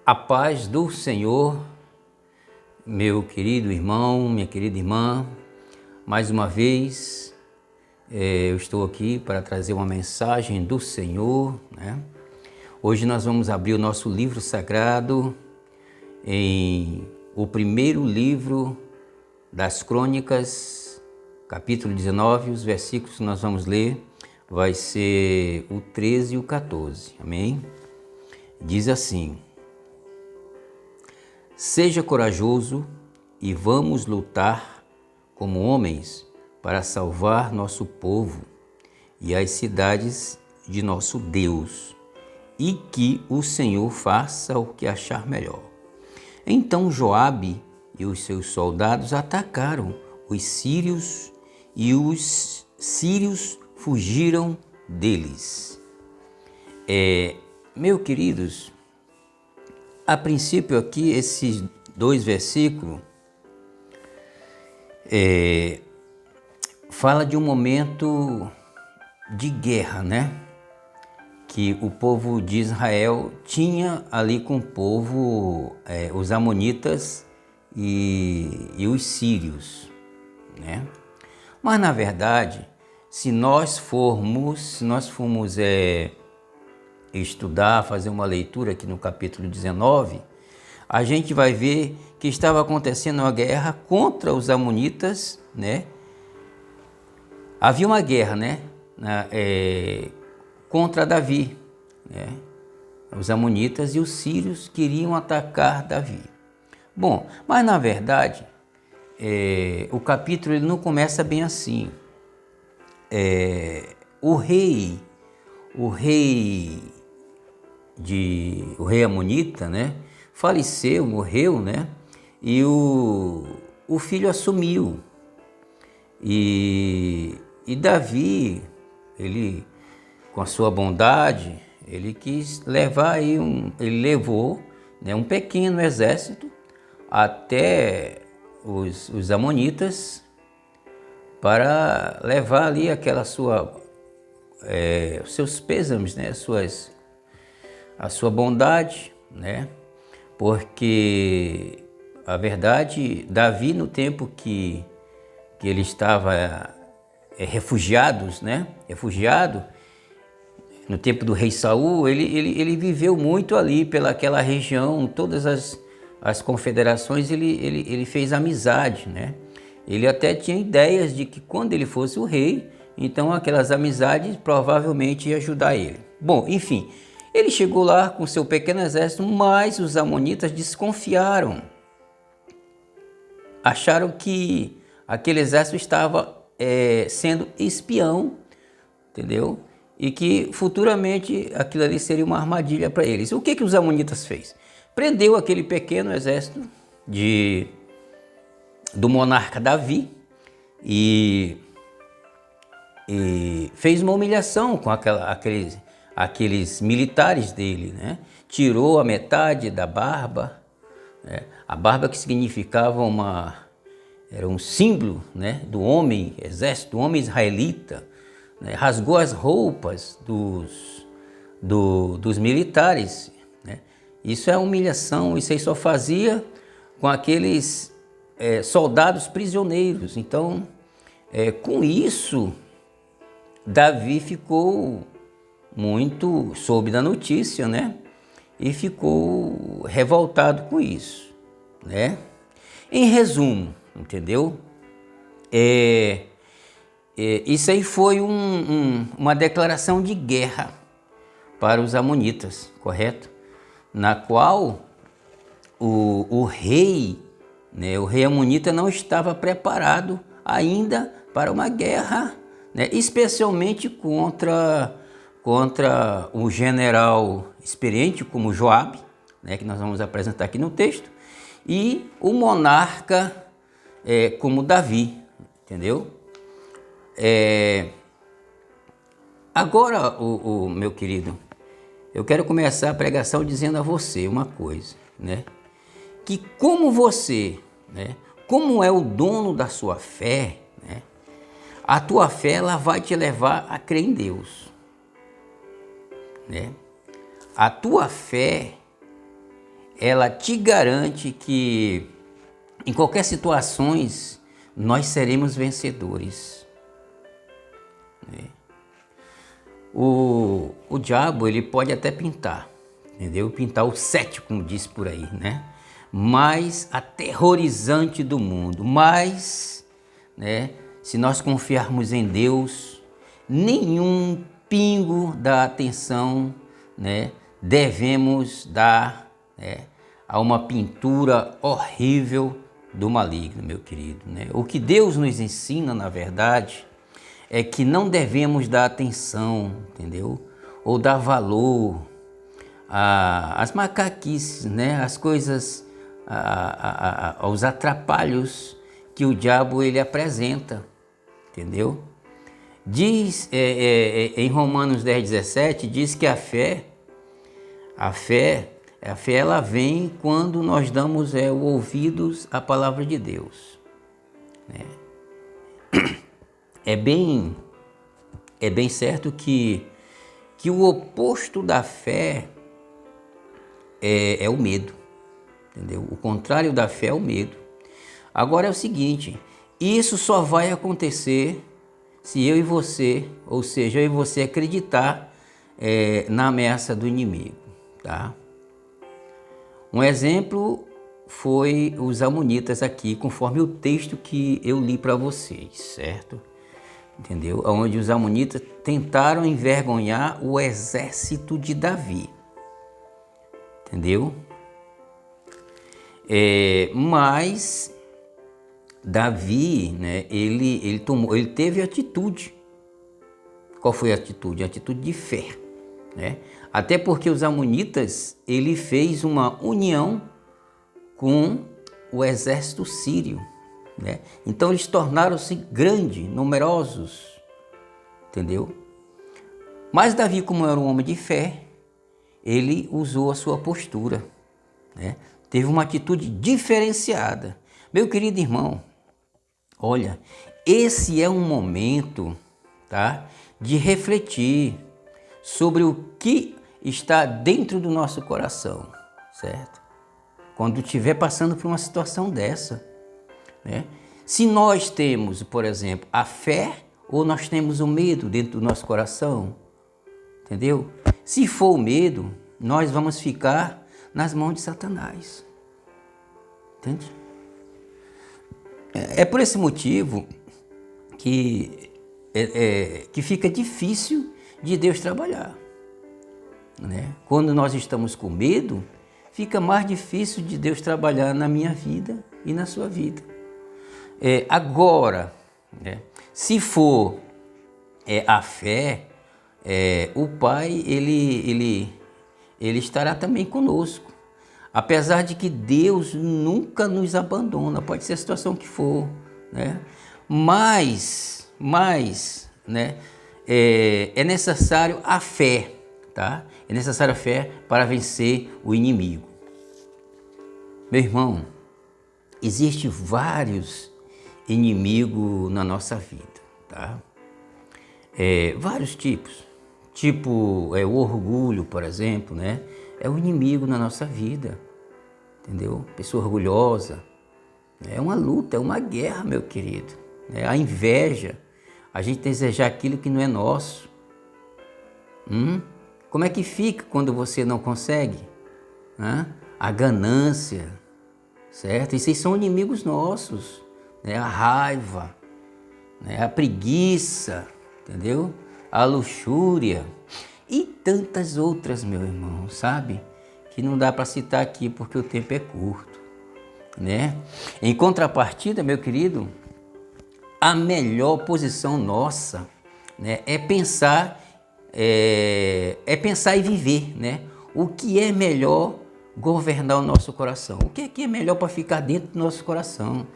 A paz do Senhor, meu querido irmão, minha querida irmã, mais uma vez eu estou aqui para trazer uma mensagem do Senhor, né? Hoje nós vamos abrir o nosso livro sagrado em o primeiro livro das Crônicas, capítulo 19, os versículos que nós vamos ler vai ser o 13 e o 14, amém? Diz assim: seja corajoso e vamos lutar como homens para salvar nosso povo e as cidades de nosso Deus, e que o Senhor faça o que achar melhor. Então Joabe e os seus soldados atacaram os sírios e os sírios fugiram deles. Meus queridos, a princípio aqui, esses dois versículos fala de um momento de guerra, né? Que o povo de Israel tinha ali com o povo, os amonitas e os sírios, né? Mas na verdade, se nós formos estudar, fazer uma leitura aqui no capítulo 19, a gente vai ver que estava acontecendo uma guerra contra os amonitas, né? Havia uma guerra, né? Contra Davi, né? Os amonitas e os sírios queriam atacar Davi. Bom, mas na verdade, o capítulo ele não começa bem assim. O rei amonita, né? Faleceu, morreu, né? E o filho assumiu. E Davi, ele, com a sua bondade, ele quis levar aí ele levou, né, um pequeno exército até os amonitas para levar ali aquela os seus pêsames, né, a sua bondade, né? Porque a verdade, Davi, no tempo que ele estava refugiado, no tempo do rei Saul, ele viveu muito ali pelaquela região, todas as confederações ele fez amizade, né? Ele até tinha ideias de que quando ele fosse o rei, então aquelas amizades provavelmente iam ajudar ele. Bom, enfim, ele chegou lá com seu pequeno exército, mas os amonitas desconfiaram. Acharam que aquele exército estava sendo espião, entendeu? E que futuramente aquilo ali seria uma armadilha para eles. O que os amonitas fez? Prendeu aquele pequeno exército do monarca Davi e fez uma humilhação com aqueles militares dele, né? Tirou a metade da barba, né? A barba que significava era um símbolo, né, do homem, exército, do homem israelita, né? Rasgou as roupas dos militares, né? Isso é humilhação, isso aí só fazia com aqueles soldados prisioneiros. Então, com isso, Davi ficou soube da notícia, né? E ficou revoltado com isso, né? Em resumo, entendeu? Isso aí foi uma declaração de guerra para os amonitas, correto? Na qual o rei, né, o rei amonita não estava preparado ainda para uma guerra, né, especialmente contra o general experiente como Joabe, né, que nós vamos apresentar aqui no texto, e o monarca como Davi, entendeu? Agora, o meu querido, eu quero começar a pregação dizendo a você uma coisa, né? Que como você, né, como é o dono da sua fé, né, a tua fé ela vai te levar a crer em Deus, né? A tua fé ela te garante que em qualquer situações nós seremos vencedores. O diabo, ele pode até pintar, entendeu? Pintar o cético, como diz por aí, né? Mais aterrorizante do mundo. Mas, né, se nós confiarmos em Deus, nenhum pingo da atenção, né, devemos dar, né, a uma pintura horrível do maligno, meu querido, né? O que Deus nos ensina, na verdade, é que não devemos dar atenção, entendeu? Ou dar valor às macaquices, né? As coisas, aos atrapalhos que o diabo ele apresenta, entendeu? Diz em Romanos 10:17, diz que a fé ela vem quando nós damos ouvidos à palavra de Deus, né? É bem certo que o oposto da fé é o medo, entendeu? O contrário da fé é o medo. Agora é o seguinte, isso só vai acontecer se eu e você, ou seja, eu e você acreditar na ameaça do inimigo, tá? Um exemplo foi os amonitas aqui, conforme o texto que eu li para vocês, certo? Entendeu? Onde os amonitas tentaram envergonhar o exército de Davi, entendeu? Mas Davi, né, ele teve atitude. Qual foi a atitude? A atitude de fé, né? Até porque os amonitas, ele fez uma união com o exército sírio, né? Então eles tornaram-se grandes, numerosos, entendeu? Mas Davi, como era um homem de fé, ele usou a sua postura, né? Teve uma atitude diferenciada. Meu querido irmão, olha, esse é um momento, tá, de refletir sobre o que está dentro do nosso coração, certo? Quando estiver passando por uma situação dessa, né? Se nós temos, por exemplo, a fé ou nós temos o medo dentro do nosso coração, entendeu? Se for o medo, nós vamos ficar nas mãos de Satanás, entende? É por esse motivo que fica difícil de Deus trabalhar, né? Quando nós estamos com medo, fica mais difícil de Deus trabalhar na minha vida e na sua vida. Agora, né, se for a fé, o Pai ele estará também conosco. Apesar de que Deus nunca nos abandona, pode ser a situação que for, né? Mas, né, é necessário a fé, tá? É necessário a fé para vencer o inimigo. Meu irmão, existem vários inimigos na nossa vida, tá? Vários tipos. Tipo, o orgulho, por exemplo, né? É o inimigo na nossa vida, entendeu? Pessoa orgulhosa. É uma luta, é uma guerra, meu querido. A inveja, a gente desejar aquilo que não é nosso. Como é que fica quando você não consegue? A ganância, certo? Esses são inimigos nossos, né? A raiva, né? A preguiça, entendeu? A luxúria e tantas outras, meu irmão, sabe? Que não dá para citar aqui porque o tempo é curto, né? Em contrapartida, meu querido, a melhor posição nossa, né, é pensar e viver, né? O que é melhor governar o nosso coração? O que é melhor para ficar dentro do nosso coração,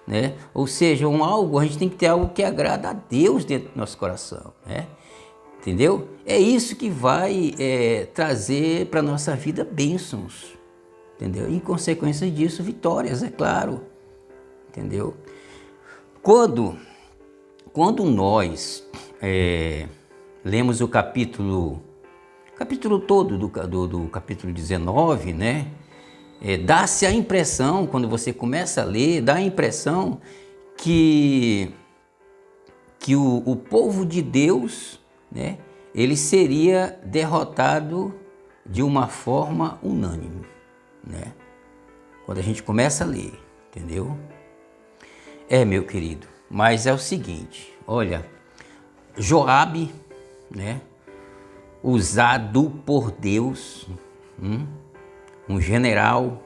né? Ou seja, a gente tem que ter algo que agrada a Deus dentro do nosso coração, né? Entendeu? É isso que vai trazer para a nossa vida bênçãos, entendeu? Em consequência disso, vitórias, é claro, entendeu? Quando nós lemos o capítulo todo do capítulo 19, né? dá-se a impressão, quando você começa a ler, dá a impressão que o povo de Deus, né, ele seria derrotado de uma forma unânime, né? Quando a gente começa a ler, entendeu? Meu querido, mas é o seguinte, olha, Joabe, né, usado por Deus, um general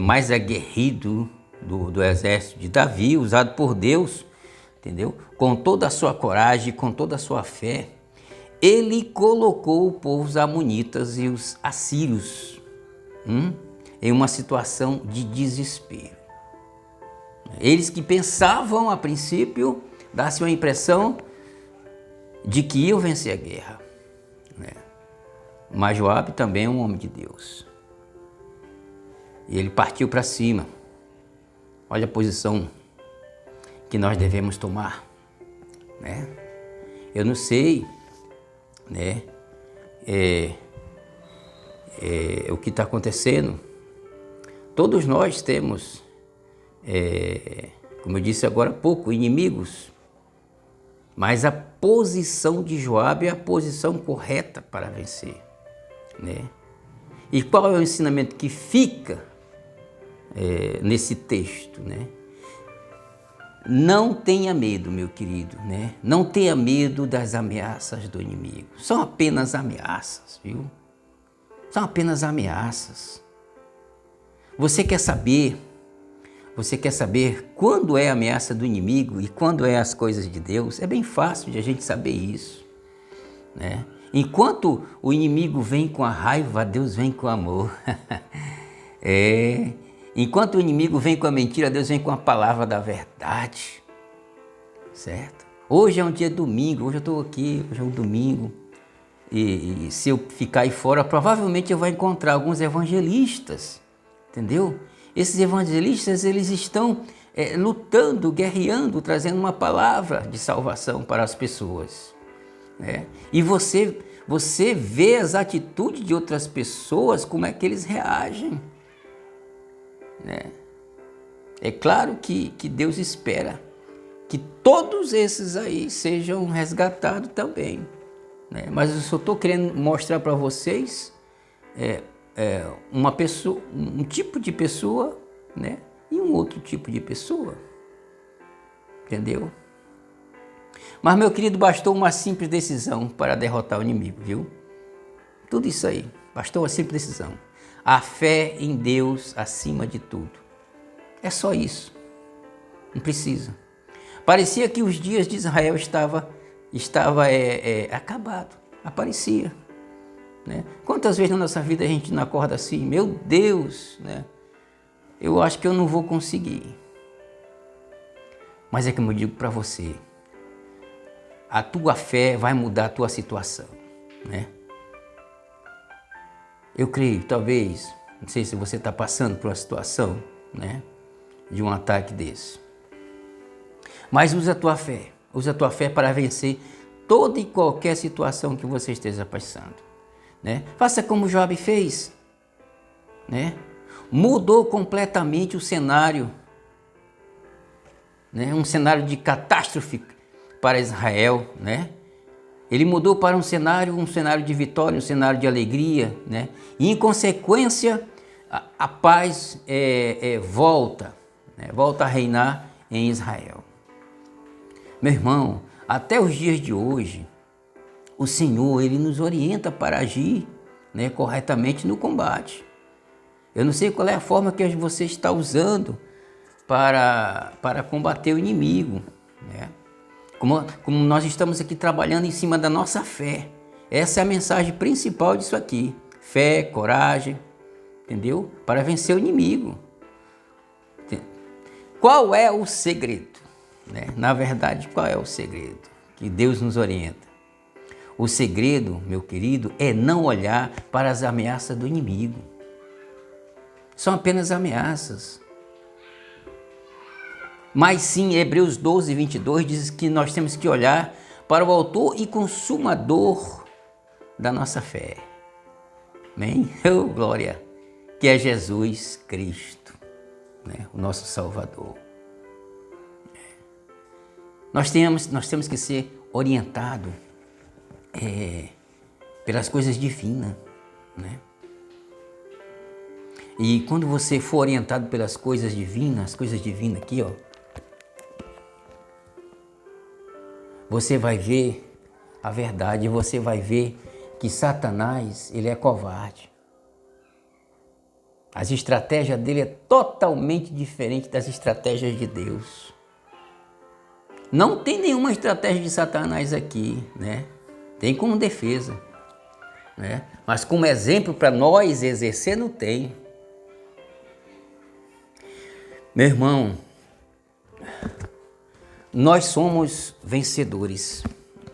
mais aguerrido do exército de Davi, usado por Deus, entendeu? Com toda a sua coragem, com toda a sua fé, ele colocou o povo os amonitas e os assírios em uma situação de desespero. Eles que pensavam, a princípio, dá-se uma impressão de que iam vencer a guerra, né? Mas Joabe também é um homem de Deus. E ele partiu para cima. Olha a posição que nós devemos tomar, né? Eu não sei, né, o que está acontecendo. Todos nós temos, como eu disse agora há pouco, inimigos, mas a posição de Joabe é a posição correta para vencer, né? E qual é o ensinamento que fica nesse texto, né? Não tenha medo, meu querido, né? Não tenha medo das ameaças do inimigo. São apenas ameaças, viu? São apenas ameaças. Você quer saber quando é a ameaça do inimigo e quando é as coisas de Deus? É bem fácil de a gente saber isso, né? Enquanto o inimigo vem com a raiva, Deus vem com o amor. Enquanto o inimigo vem com a mentira, Deus vem com a palavra da verdade, certo? Hoje é um dia domingo, hoje eu estou aqui, hoje é um domingo, e se eu ficar aí fora, provavelmente eu vou encontrar alguns evangelistas, entendeu? Esses evangelistas, eles estão lutando, guerreando, trazendo uma palavra de salvação para as pessoas, né? E você vê as atitudes de outras pessoas, como é que eles reagem, né? É claro que Deus espera que todos esses aí sejam resgatados também, né? Mas eu só estou querendo mostrar para vocês uma pessoa, um tipo de pessoa, né? E um outro tipo de pessoa, entendeu? Mas, meu querido, bastou uma simples decisão para derrotar o inimigo, viu? Tudo isso aí, bastou uma simples decisão. A fé em Deus acima de tudo. É só isso. Não precisa. Parecia que os dias de Israel estava acabado. Aparecia, né? Quantas vezes na nossa vida a gente não acorda assim? Meu Deus, né? Eu acho que eu não vou conseguir. Mas é como eu digo para você. A tua fé vai mudar a tua situação, né? Eu creio, talvez, não sei se você está passando por uma situação, né, de um ataque desse. Mas usa a tua fé para vencer toda e qualquer situação que você esteja passando, né? Faça como Joabe fez, né? Mudou completamente o cenário, né? Um cenário de catástrofe para Israel, né? Ele mudou para um cenário de vitória, um cenário de alegria, né? E, em consequência, a paz volta a reinar em Israel. Meu irmão, até os dias de hoje, o Senhor, Ele nos orienta para agir, né, corretamente no combate. Eu não sei qual é a forma que você está usando para combater o inimigo, né? Como nós estamos aqui trabalhando em cima da nossa fé. Essa é a mensagem principal disso aqui. Fé, coragem, entendeu? Para vencer o inimigo. Qual é o segredo, né? Na verdade, qual é o segredo que Deus nos orienta? O segredo, meu querido, é não olhar para as ameaças do inimigo. São apenas ameaças. Mas sim, Hebreus 12, 22 diz que nós temos que olhar para o autor e consumador da nossa fé. Amém? Oh, glória! que é Jesus Cristo, né? O nosso Salvador. Nós temos que ser orientados pelas coisas divinas, né? E quando você for orientado pelas coisas divinas, as coisas divinas aqui, ó, você vai ver a verdade, você vai ver que Satanás, ele é covarde. As estratégias dele é totalmente diferente das estratégias de Deus. Não tem nenhuma estratégia de Satanás aqui, né? Tem como defesa, né? Mas como exemplo para nós exercer, não tem. Meu irmão, nós somos vencedores,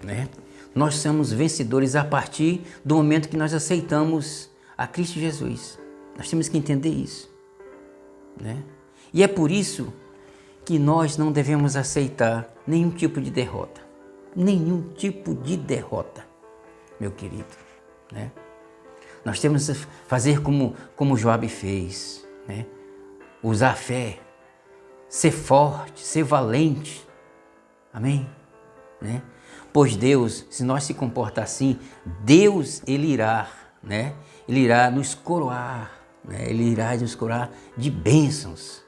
né? Nós somos vencedores a partir do momento que nós aceitamos a Cristo Jesus. Nós temos que entender isso, né? E é por isso que nós não devemos aceitar nenhum tipo de derrota. Nenhum tipo de derrota, meu querido, né? Nós temos que fazer como Joabe fez, né? Usar a fé, ser forte, ser valente, amém? Né? Pois Deus, se nós se comportar assim, Deus, Ele irá, né? Ele irá nos coroar, né? Ele irá nos coroar de bênçãos,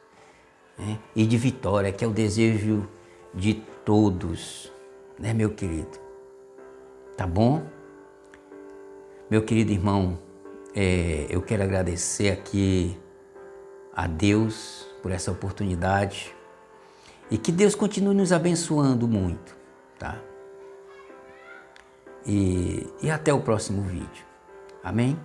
né? E de vitória, que é o desejo de todos, né, meu querido? Tá bom? Meu querido irmão, eu quero agradecer aqui a Deus por essa oportunidade e que Deus continue nos abençoando muito, tá? E até o próximo vídeo. Amém?